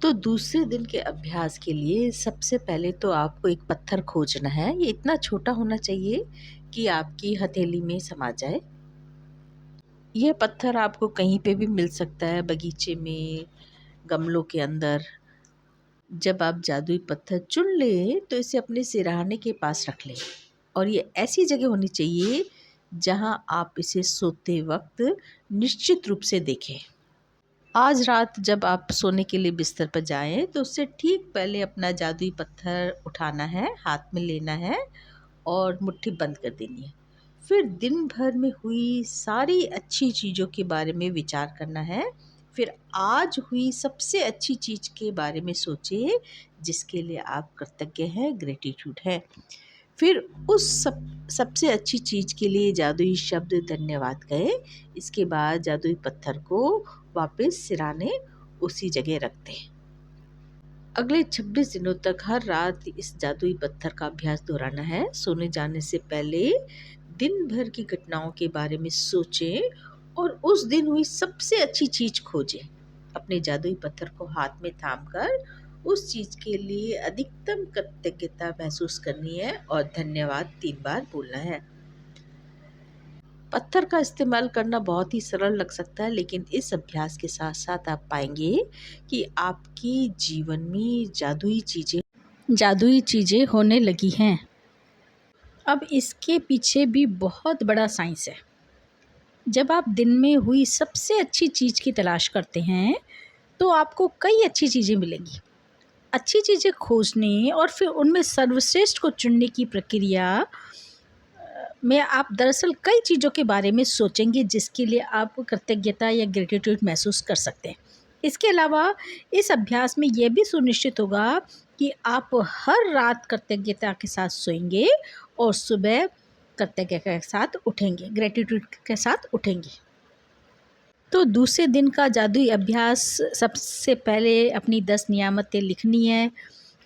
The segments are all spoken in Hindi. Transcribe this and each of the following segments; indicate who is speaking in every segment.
Speaker 1: तो दूसरे दिन के अभ्यास के लिए सबसे पहले तो आपको एक पत्थर खोजना है। ये इतना छोटा होना चाहिए कि आपकी हथेली में समा जाए। ये पत्थर आपको कहीं पे भी मिल सकता है, बगीचे में, गमलों के अंदर। जब आप जादुई पत्थर चुन लें तो इसे अपने सिरहाने के पास रख लें और ये ऐसी जगह होनी चाहिए जहां आप इसे सोते वक्त निश्चित रूप से देखें। आज रात जब आप सोने के लिए बिस्तर पर जाएं तो उससे ठीक पहले अपना जादुई पत्थर उठाना है, हाथ में लेना है और मुट्ठी बंद कर देनी है। फिर दिन भर में हुई सारी अच्छी चीज़ों के बारे में विचार करना है। फिर आज हुई सबसे अच्छी चीज़ के बारे में सोचिए जिसके लिए आप कृतज्ञ हैं, ग्रेटिट्यूड है। फिर उस सबसे अच्छी चीज़ के लिए जादुई शब्द धन्यवाद कहें। इसके बाद जादुई पत्थर को वापस सिराने उसी जगह रख दें। अगले 26 दिनों तक हर रात इस जादुई पत्थर का अभ्यास दोहराना है। सोने जाने से पहले दिन भर की घटनाओं के बारे में सोचें और उस दिन हुई सबसे अच्छी चीज़ खोजें। अपने जादुई पत्थर को हाथ में थामकर उस चीज़ के लिए अधिकतम कृतज्ञता महसूस करनी है और धन्यवाद 3 बार बोलना है। पत्थर का इस्तेमाल करना बहुत ही सरल लग सकता है, लेकिन इस अभ्यास के साथ साथ आप पाएंगे कि आपके जीवन में जादुई चीज़ें होने लगी हैं। अब इसके पीछे भी बहुत बड़ा साइंस है। जब आप दिन में हुई सबसे अच्छी चीज़ की तलाश करते हैं तो आपको कई अच्छी चीज़ें मिलेंगी। अच्छी चीज़ें खोजने और फिर उनमें सर्वश्रेष्ठ को चुनने की प्रक्रिया में आप दरअसल कई चीज़ों के बारे में सोचेंगे जिसके लिए आप कृतज्ञता या ग्रेटिट्यूड महसूस कर सकते हैं। इसके अलावा इस अभ्यास में यह भी सुनिश्चित होगा कि आप हर रात कृतज्ञता के साथ सोएंगे और सुबह कृतज्ञता के साथ उठेंगे, ग्रेटिट्यूड के साथ उठेंगे। तो दूसरे दिन का जादुई अभ्यास सबसे पहले अपनी 10 नियामतें लिखनी है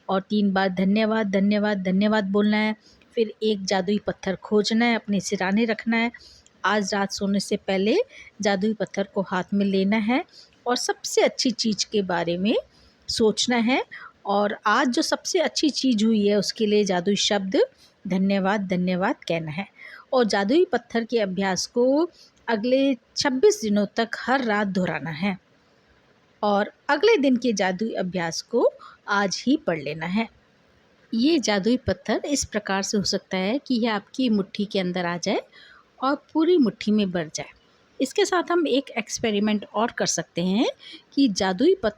Speaker 1: और 3 बार धन्यवाद धन्यवाद धन्यवाद बोलना है। फिर एक जादुई पत्थर खोजना है, अपने सिरहाने रखना है। आज रात सोने से पहले जादुई पत्थर को हाथ में लेना है और सबसे अच्छी चीज़ के बारे में सोचना है और आज जो सबसे अच्छी चीज़ हुई है उसके लिए जादुई शब्द धन्यवाद धन्यवाद कहना है। और जादुई पत्थर के अभ्यास को अगले 26 दिनों तक हर रात दोहराना है और अगले दिन के जादुई अभ्यास को आज ही पढ़ लेना है। ये जादुई पत्थर इस प्रकार से हो सकता है कि यह आपकी मुट्ठी के अंदर आ जाए और पूरी मुट्ठी में भर जाए। इसके साथ हम एक एक्सपेरिमेंट और कर सकते हैं कि जादुई पत्थर